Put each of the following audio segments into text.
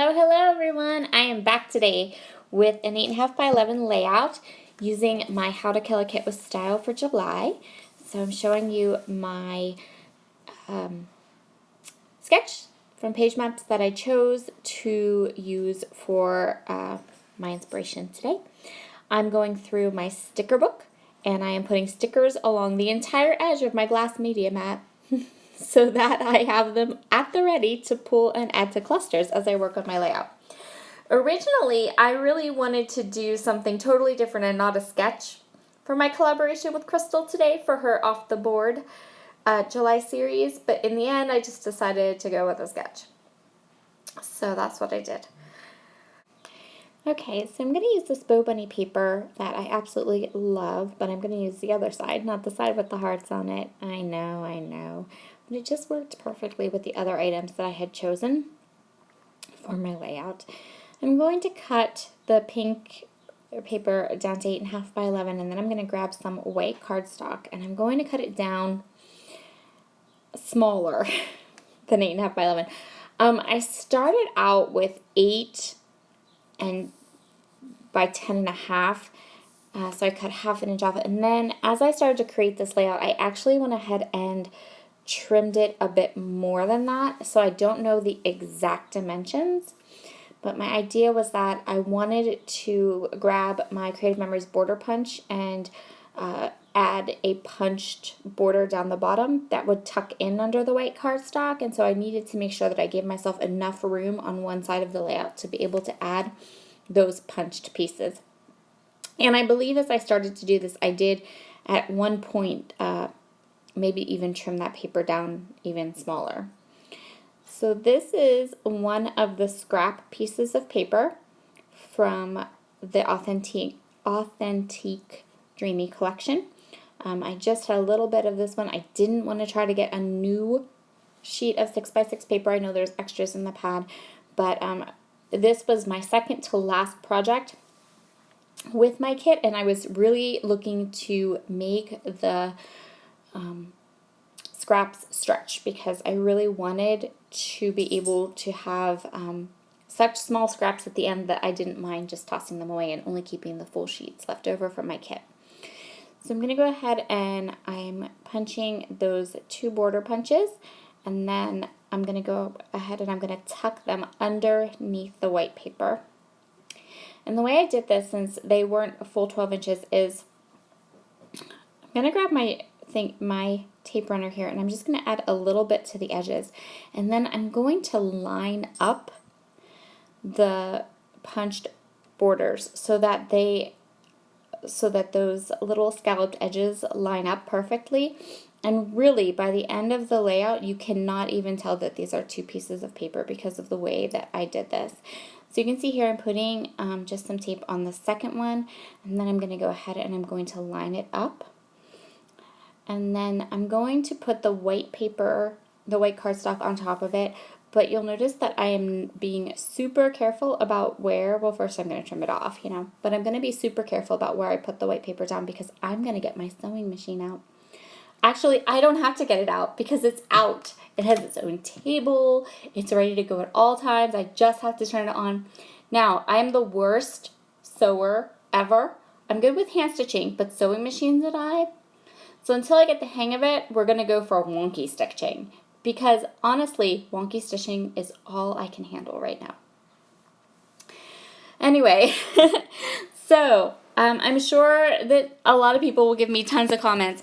Hello everyone. I am back today with an 8.5 by 11 layout using my How to Kill a Kit with Style for July. So I'm showing you my sketch from page maps that I chose to use for my inspiration today. I'm going through my sticker book and I am putting stickers along the entire edge of my glass media mat so that I have them at the ready to pull and add to clusters as I work on my layout. Originally, I really wanted to do something totally different and not a sketch for my collaboration with Crystal today for her Off the Board July series, but in the end, I just decided to go with a sketch. So that's what I did. Okay, so I'm going to use this Bow Bunny paper that I absolutely love, but I'm going to use the other side, not the side with the hearts on it. I know. But it just worked perfectly with the other items that I had chosen for my layout. I'm going to cut the pink paper down to 8.5 by 11, and then I'm going to grab some white cardstock, and I'm going to cut it down smaller than 8.5 by 11. I started out with 8 and by 10.5, so I cut half an inch off it. And then as I started to create this layout, I actually went ahead and trimmed it a bit more than that, so I don't know the exact dimensions. But my idea was that I wanted to grab my Creative Memories border punch and add a punched border down the bottom that would tuck in under the white cardstock, and so I needed to make sure that I gave myself enough room on one side of the layout to be able to add those punched pieces. And I believe as I started to do this, I did at one point maybe even trim that paper down even smaller. So this is one of the scrap pieces of paper from the Authentique Dreamy collection. I just had a little bit of this one. I didn't want to try to get a new sheet of 6x6 paper. I know there's extras in the pad, but this was my second to last project with my kit, and I was really looking to make the scraps stretch because I really wanted to be able to have such small scraps at the end that I didn't mind just tossing them away and only keeping the full sheets left over from my kit. So I'm going to go ahead and I'm punching those 2 border punches, and then I'm going to go ahead and I'm going to tuck them underneath the white paper. And the way I did this, since they weren't a full 12 inches, is I'm going to grab my tape runner here, and I'm just going to add a little bit to the edges, and then I'm going to line up the punched borders so that those little scalloped edges line up perfectly. And really, by the end of the layout, you cannot even tell that these are 2 pieces of paper because of the way that I did this. So you can see here I'm putting just some tape on the second one, and then I'm going to go ahead and I'm going to line it up. And then I'm going to put the white paper, the white cardstock on top of it, but you'll notice that I am being super careful about where, well, first I'm going to trim it off, but I'm going to be super careful about where I put the white paper down because I'm going to get my sewing machine out. Actually, I don't have to get it out because it's out. It has its own table. It's ready to go at all times. I just have to turn it on. Now, I am the worst sewer ever. I'm good with hand stitching, but sewing machines and so until I get the hang of it, we're going to go for wonky stitching because honestly, wonky stitching is all I can handle right now. Anyway, so I'm sure that a lot of people will give me tons of comments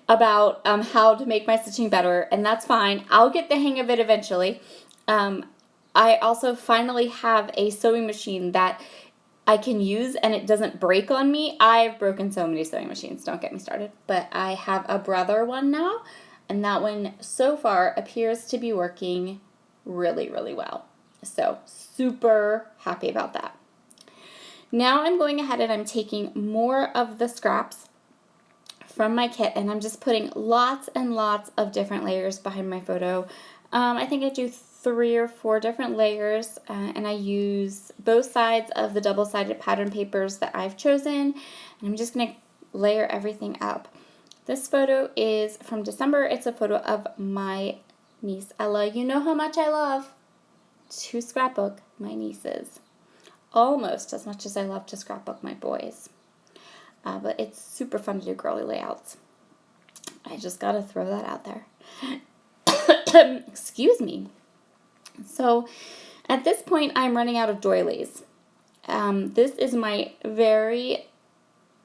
about how to make my stitching better, and that's fine. I'll get the hang of it eventually. I also finally have a sewing machine that I can use and it doesn't break on me. I've broken so many sewing machines, don't get me started. But I have a Brother one now, and that one so far appears to be working really, really well. So super happy about that. Now I'm going ahead and I'm taking more of the scraps from my kit and I'm just putting lots and lots of different layers behind my photo. I think I do 3 or 4 different layers, and I use both sides of the double-sided pattern papers that I've chosen, and I'm just going to layer everything up. This photo is from December. It's a photo of my niece Ella. You know how much I love to scrapbook. my nieces. Almost as much as I love to scrapbook my boys. But it's super fun to do girly layouts. I just gotta throw that out there. Excuse me. So at this point, I'm running out of doilies. This is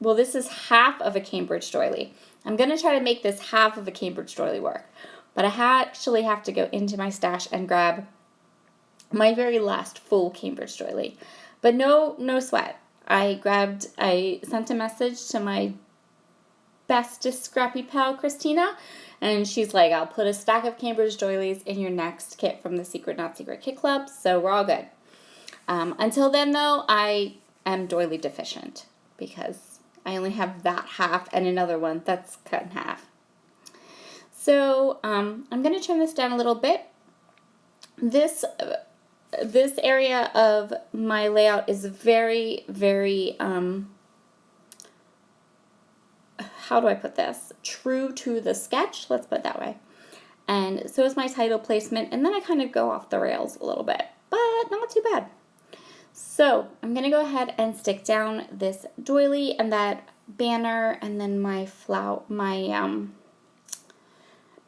this is half of a Cambridge doily. I'm going to try to make this half of a Cambridge doily work. But I actually have to go into my stash and grab my very last full Cambridge doily. But no sweat. I sent a message to my bestest scrappy pal, Christina, and she's like, I'll put a stack of Cambridge doilies in your next kit from the Secret Not Secret Kit Club, so we're all good. Until then, though, I am doily deficient because I only have that half and another one that's cut in half. So I'm going to turn this down a little bit. This area of my layout is very, very, how do I put this? True to the sketch, let's put it that way. And so is my title placement, and then I kind of go off the rails a little bit, but not too bad. So I'm going to go ahead and stick down this doily and that banner and then my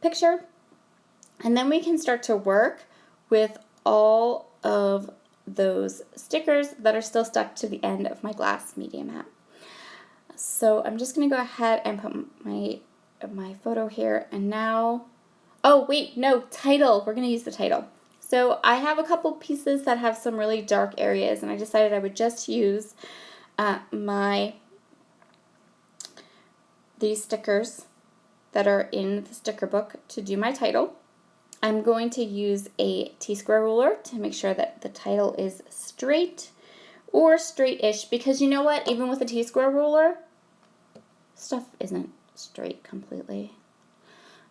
picture. And then we can start to work with all of those stickers that are still stuck to the end of my glass media mat. So I'm just going to go ahead and put my photo here. And now, oh wait, no, title. We're going to use the title. So I have a couple pieces that have some really dark areas, and I decided I would just use these stickers that are in the sticker book to do my title. I'm going to use a T-square ruler to make sure that the title is straight or straight-ish, because you know what? Even with a T-square ruler, stuff isn't straight completely.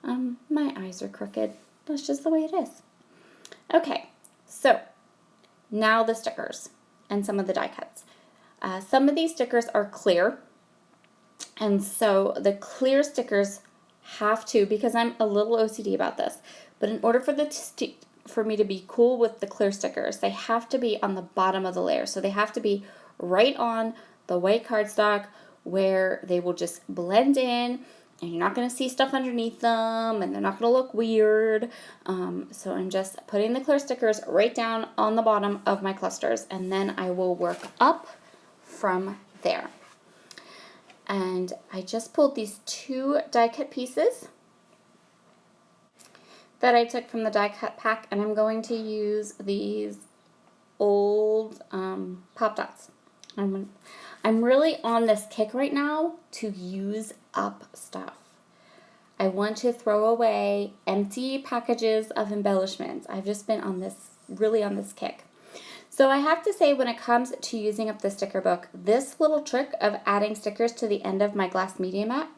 My eyes are crooked. That's just the way it is. Okay, so now the stickers and some of the die cuts. Some of these stickers are clear, and so the clear stickers have to, because I'm a little OCD about this, but in order for me to be cool with the clear stickers, they have to be on the bottom of the layer. So they have to be right on the white cardstock where they will just blend in, and you're not going to see stuff underneath them, and they're not going to look weird. So I'm just putting the clear stickers right down on the bottom of my clusters, and then I will work up from there. And I just pulled these 2 die cut pieces that I took from the die cut pack, and I'm going to use these old pop dots. I'm really on this kick right now to use up stuff. I want to throw away empty packages of embellishments. I've just been really on this kick. So I have to say, when it comes to using up the sticker book, this little trick of adding stickers to the end of my glass media mat,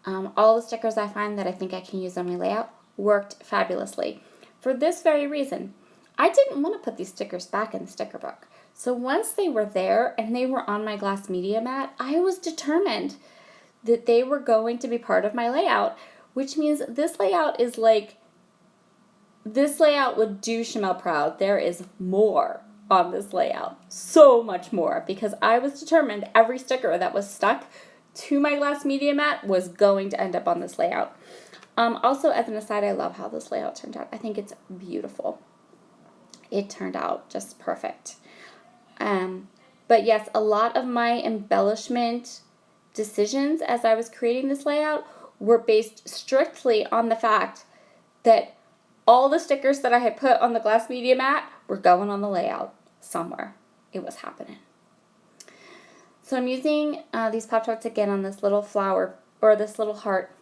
all the stickers I find that I think I can use on my layout worked fabulously. For this very reason, I didn't want to put these stickers back in the sticker book. So once they were there and they were on my glass media mat, I was determined that they were going to be part of my layout, which means this layout would do Chamel proud. There is more on this layout, so much more, because I was determined every sticker that was stuck to my glass media mat was going to end up on this layout. Also, as an aside, I love how this layout turned out. I think it's beautiful. It turned out just perfect. But yes, a lot of my embellishment decisions as I was creating this layout were based strictly on the fact that all the stickers that I had put on the glass media mat were going on the layout somewhere. It was happening. So I'm using these Pop Tarts again on this little flower, or this little heart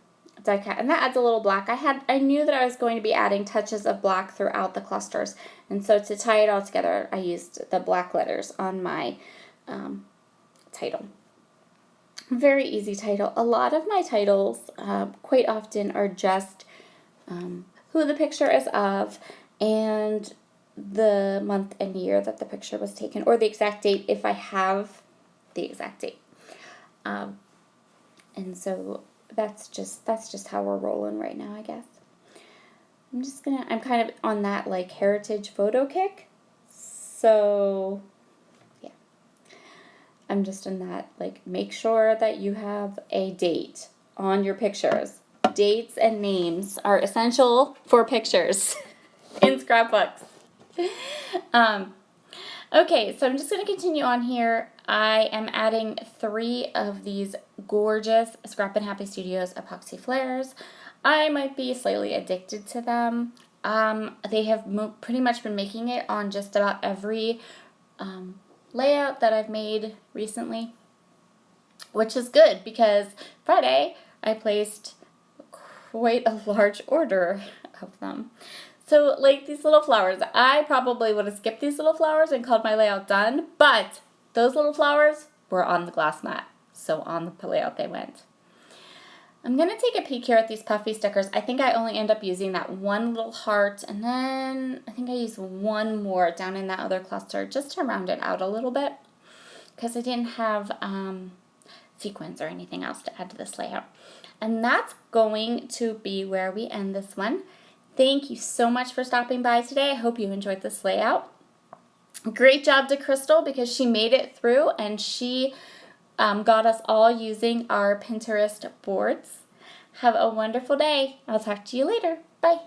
die cut, and that adds a little black. I knew that I was going to be adding touches of black throughout the clusters, and so to tie it all together, I used the black letters on my title. Very easy title. A lot of my titles quite often are just who the picture is of and the month and year that the picture was taken, or the exact date if I have the exact date. And so that's just how we're rolling right now, I guess. I'm kind of on that like heritage photo kick. So yeah, I'm just in that, like, make sure that you have a date on your pictures. Dates and names are essential for pictures in scrapbooks. Okay, so I'm just going to continue on here. I am adding 3 of these gorgeous Scrap and Happy Studios epoxy flares. I might be slightly addicted to them. They have pretty much been making it on just about every layout that I've made recently, which is good because Friday I placed quite a large order of them. So, like these little flowers, I probably would have skipped these little flowers and called my layout done, but those little flowers were on the glass mat, so on the layout they went. I'm going to take a peek here at these puffy stickers. I think I only end up using that one little heart, and then I think I used one more down in that other cluster just to round it out a little bit, because I didn't have sequins or anything else to add to this layout. And that's going to be where we end this one. Thank you so much for stopping by today. I hope you enjoyed this layout. Great job to Crystal because she made it through and she got us all using our Pinterest boards. Have a wonderful day. I'll talk to you later. Bye.